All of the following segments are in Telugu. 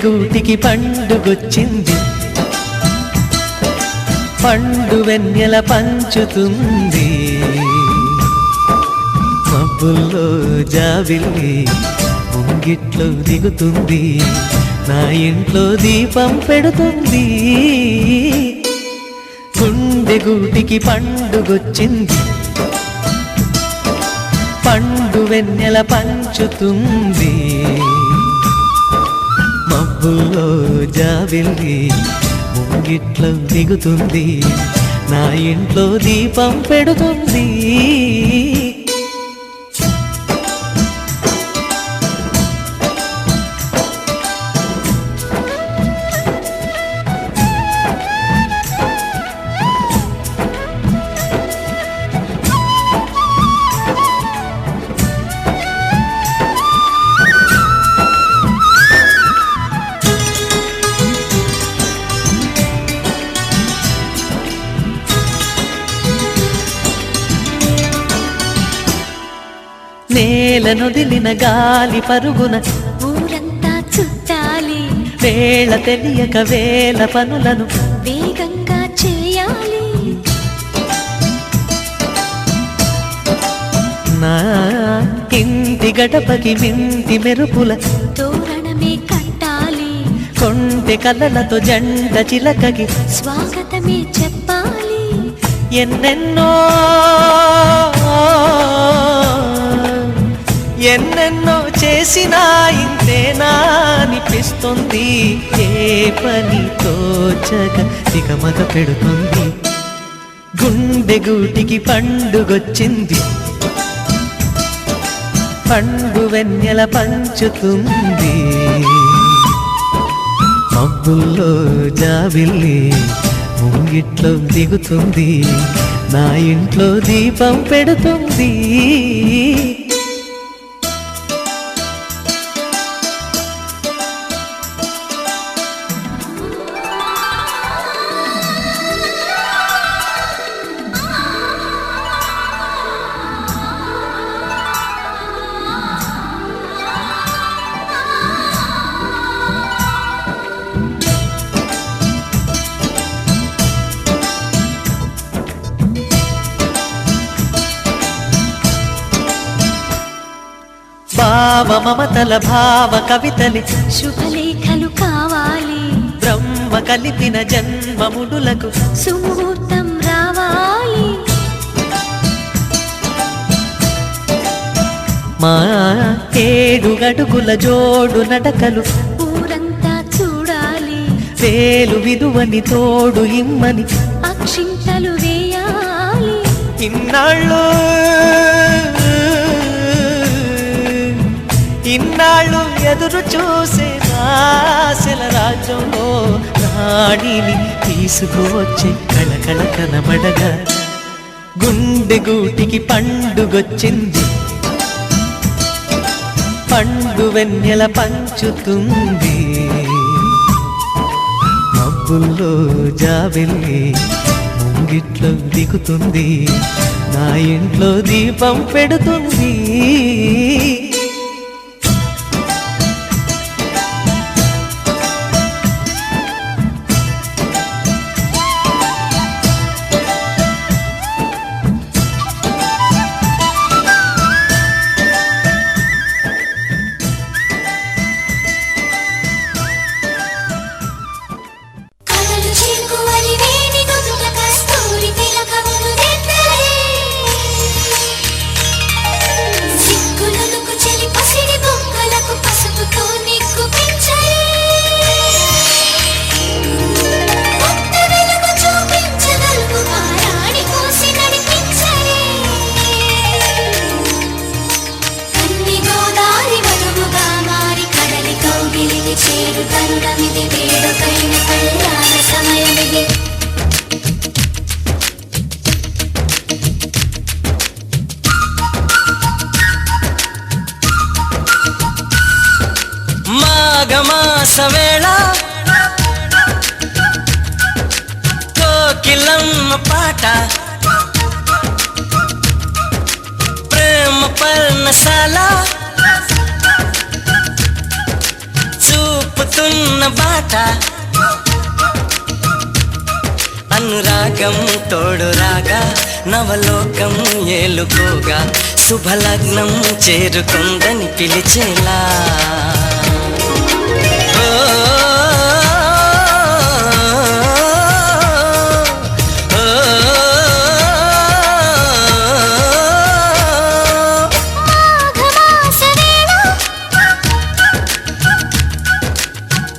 గూటికి పండుగొచ్చింది, పండు వెన్నెల పంచుతుంది. మబ్బుల్లో జాబిల్లి ముంగిట్లో దిగుతుంది, నా ఇంట్లో దీపం పెడుతుంది. గుండె గూటికి పండుగొచ్చింది, పండు వెన్నెల పంచుతుంది. మబ్బుల్లో జాబిల్లి ముంగిట్లో దిగుతుంది, నా ఇంట్లో దీపం పెడుతుంది. నేలనొదిలిన గాలి పరుగున ఊరంతా చుట్టాలి, వేళ తెలియక వేల పనులను వేగంగా చేయాలి. నా ఇంటి గడపకి మింటి మెరుపుల తోరణమే కట్టాలి, కొంటె కలలతో జంట చిలకకి స్వాగతమే చెప్పాలి. ఎన్నెన్నో ఎన్నెన్నో చేసినా ఇంతేనా అనిపిస్తుంది, ఏ పని తోచక తికమక పెడుతుంది. గుండె గూటికి పండుగొచ్చింది, పండు వెన్నెల పంచుతుంది. మబ్బుల్లో జాబిల్లి ముంగిట్లో దిగుతుంది, నా ఇంట్లో దీపం పెడుతుంది. భావ మమతల భావ కవితలి శుభలేఖలు కావాలి, బ్రహ్మ కలిపిన జన్మముడులకు సుముహూర్తం రావాలి. మా ఏడు గడుగుల జోడు నడకలు ఊరంతా చూడాలి, వేలు విలువని తోడు ఇమ్మని అక్షింతలు వేయాలి. ఇన్నాళ్ళు ఎదురు చూసే ఆశల రాజ్యంలో రాణిని తీసుకువచ్చే కళకళ కనబడగా. గుండె గూటికి పండుగొచ్చింది, పండు వెన్నెల పంచుతుంది. మబ్బుల్లో జాబిల్లి ముంగిట్లో దిగుతుంది, నా ఇంట్లో దీపం పెడుతుంది. మాఘమాసవేళ కోకిలమ్మ పాట ప్రేమ పర్ణశాల చూపుతున్న అనురాగం తోడు రాగా నవలోకం ఏలుకోగా శుభలగ్నం చేరుకుందని పిలిచేలా ఓ, ఓ, మాఘమాస వేళ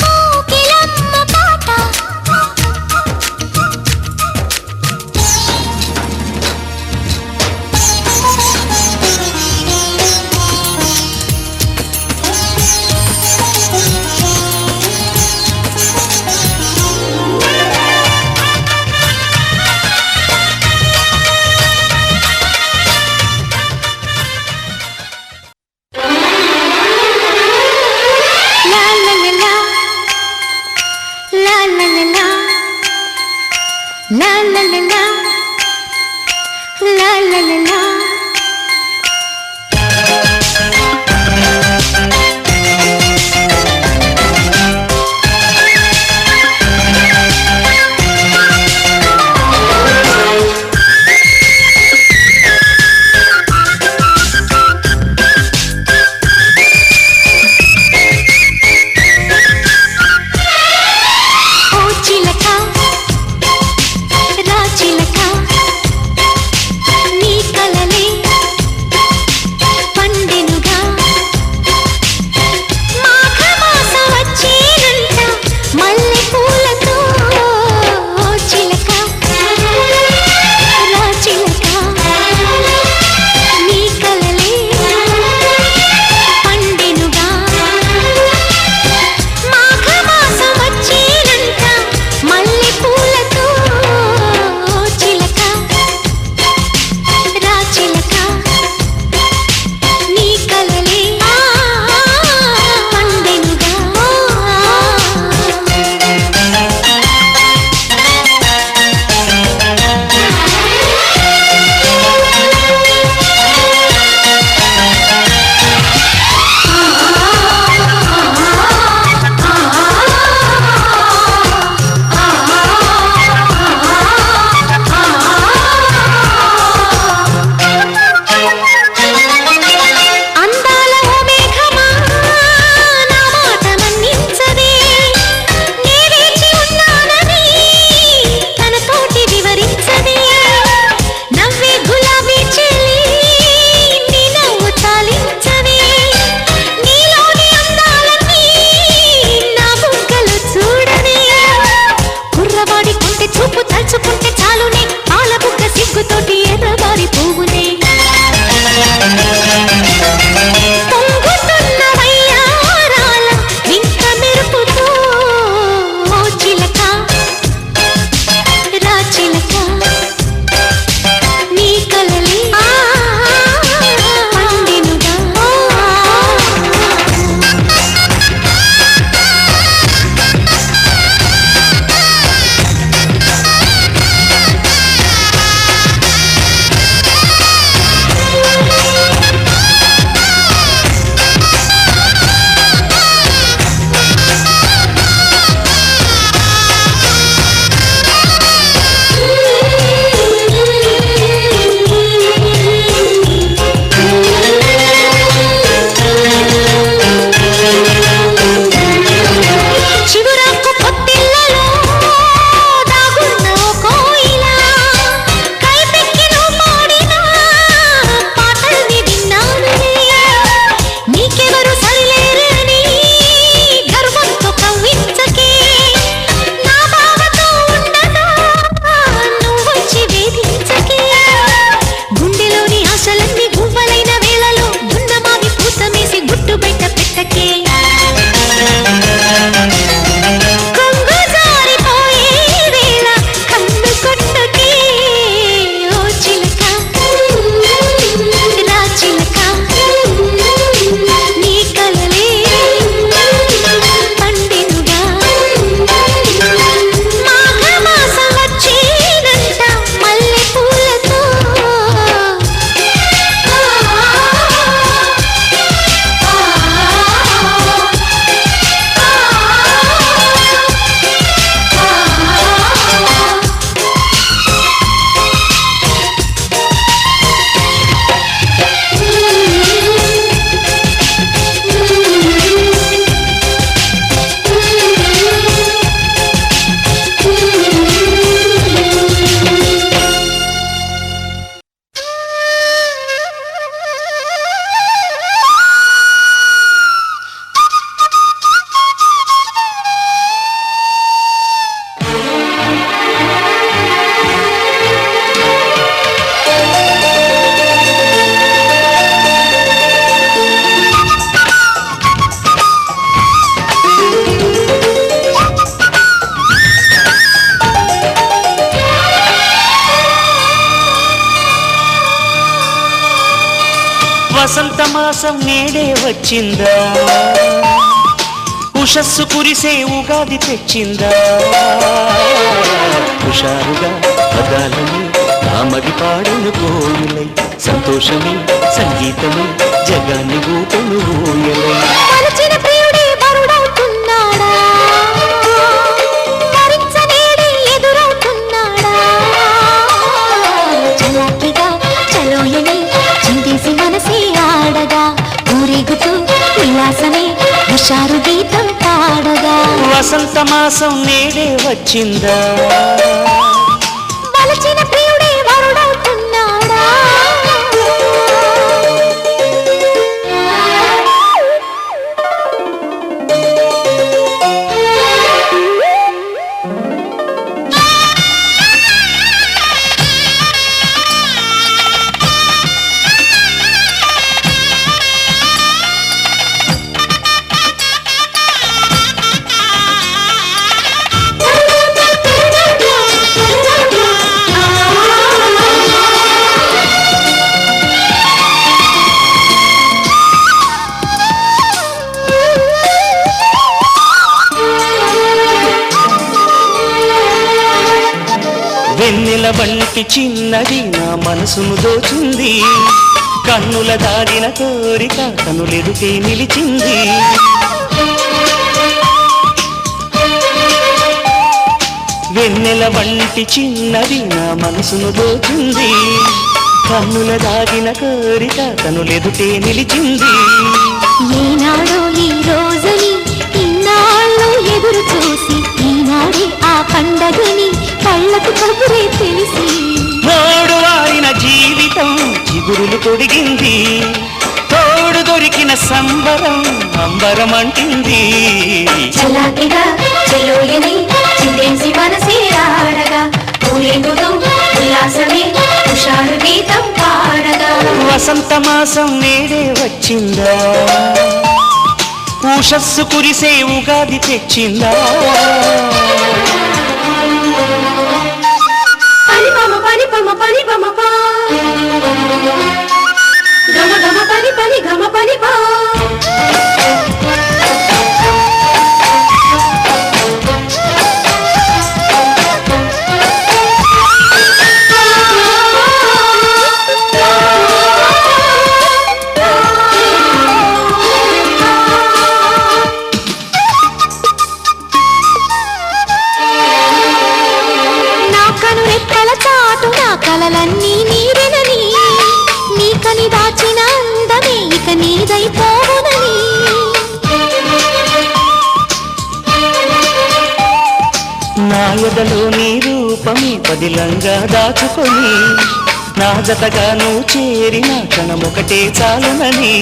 కోకిలమ్మ పాట La la la la, la la la la, la la la la. ఓ చిలక రా చిలక వసంత మాసం నేడే వచ్చిందా, ఉషస్సు కురిసే ఉగాది తెచ్చిందా. హుషారుగా పదాలని నామది పాడను కోయిలై, సంతోషమే సంగీతమే జగాన్ని ఊపను ఊయలై. మరచిన ప్రియుడే బరుడవుతున్నాడా, మరించనేడే ఎదురవుతున్నాడా. చలాకిగా చలోయని చిందేసి మనసే ఆడగా, ఊరేగుతూ ఉల్లాసమే హుషారు గీతం పాడగా. వసంత మాసం నేడే వచ్చిందా, మలచిన ప్రియుడే వరుడవుతున్నాడా. వెన్నెల వంటి చిన్నది నా మనసును దోచింది, కన్నుల దాగిన కోరిక కనులెదుటే నిలిచింది. వెన్నెల వంటి చిన్నది నా మనసును దోచింది, కన్నుల దాగిన కోరిక కనులెదుటే నిలిచింది. ఏనాడో ఈ రోజుని ఇన్నాళ్ళు ఎదురు చూసి, ఈనాడే ఆ పండగని కళ్ళకు కబురే తెలిసి. మోడు వారిన జీవితం చిగురులు తొడిగింది, తోడు దొరికిన సంబరం అంబరం అంటింది. చలాకిగా చెలోయని చిందేసి మనసే ఆడగా, ఊరేగుతూ ఉల్లాసమే హుషారు గీతం పాడగా. వసంత మాసం నేడే వచ్చిందా, ఉషస్సు కురిసే ఉగాది తెచ్చిందా. పని పమ పని పమ పని పమ పా, గమ గమ పని పని గమ పని పా. కలలన్నీ నీరెనని, నీకని దాచిన అందమే ఇక నీదైపోవునని. నా ఎదలో నీ రూపమే పదిలంగా దాచుకొని, నా జతగా నువ్వు చేరిన క్షణమొకటే చాలునని.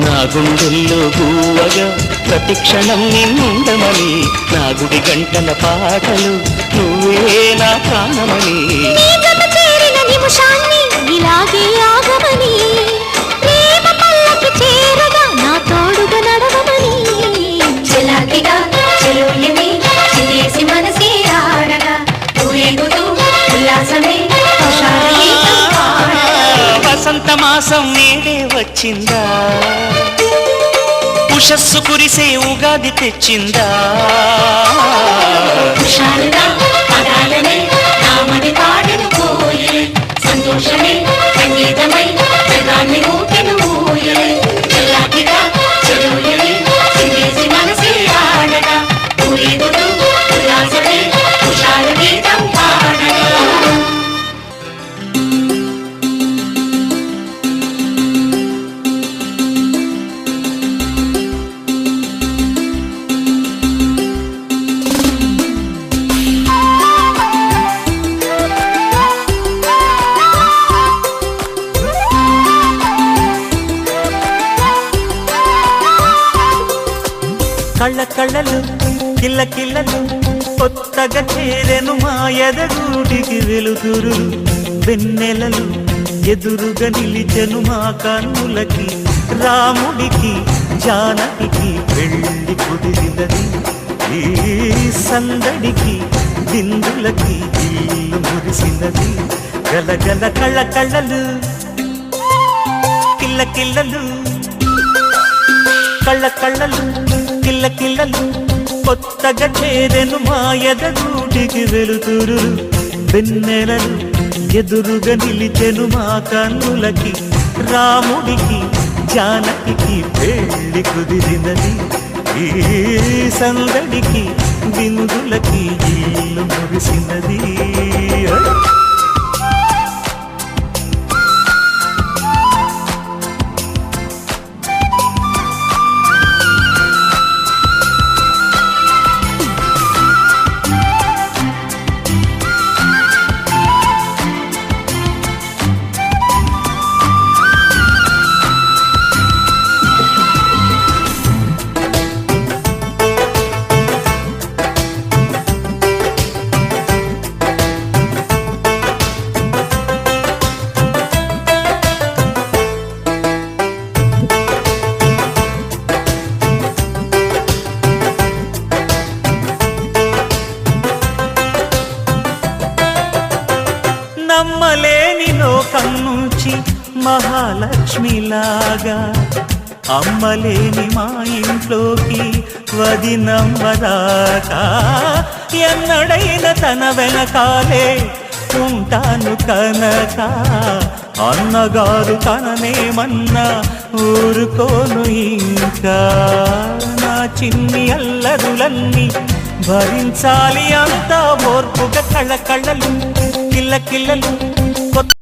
నా గుండెల్లో గువ్వగా ప్రతి క్షణం నిన్నుండమని, నా గుడి గంటల పాటలు నువ్వే నా ప్రాణమని. నిమిషాన్ని ఇలాగే ఆగమని, ప్రేమ పల్లకి చేరగా నా తోడుగా నడవమని. చలాకిగా చెలోయని చిందేసి మనసే ఆడగా, ఊరేగుతూ ఉల్లాసమే హుషారు గీతం పాడగా. వసంత మాసం నేడే వచ్చిందా, ఉషస్సు కురిసే ఉగాది తెచ్చిందా. హుషారుగా పదాలనే నామది పాడను కోయిలై, సంతోషమే సంగీతమై జగాన్ని ఊపెను ఊయలై. చలాకిగా చెలోయని చిందేసి మనసే ఆడగా, ఊరేగుతూ ఉల్లాసమే హుషారు గీతం పాడగా. కళ్ళ కళ్ళలు కిల్ల కిల్లలు కొత్తగా చేరెను మా ఎదగూడికి వెలుతురు. వెన్నెలలు ఎదురుగా నిలిచెను మా కన్నులకి, రాముడికి జానకి పెళ్ళి కుదిరినది. ఈ సందడికి బిందులకి ఇల్లు మురిసినది. గలగల కళ్ళ కళ్ళలు కిల్ల కిల్లలు కళ్ళ కళ్ళలు కిల్ల కిల్లలు కొత్తగా చేరెను మా ఎదగూటికి వెలుతురు వెన్నెలలు ఎదురుగా నిలిచెను మా కన్నులకి రాముడికి జానకి పెళ్లి కుదిరినది ఈ సందడికి విందులకి ఇల్లు మురిసినది నమ్మలేని లోకం నుంచి మహాలక్ష్మిలాగా అమ్మలేని మా ఇంట్లోకి వదినమ్మదాకా ఎన్నడైన తన వెనకాలే ఉంటాను కనుక అన్నగారు తననేమన్నా ఊరుకోను ఇంకా నా చిన్ని అల్లరులన్నీ భరించాలి అంతా ఓర్పుగా కళ్ళ కళ్ళలు కిల్ల కిల్లలు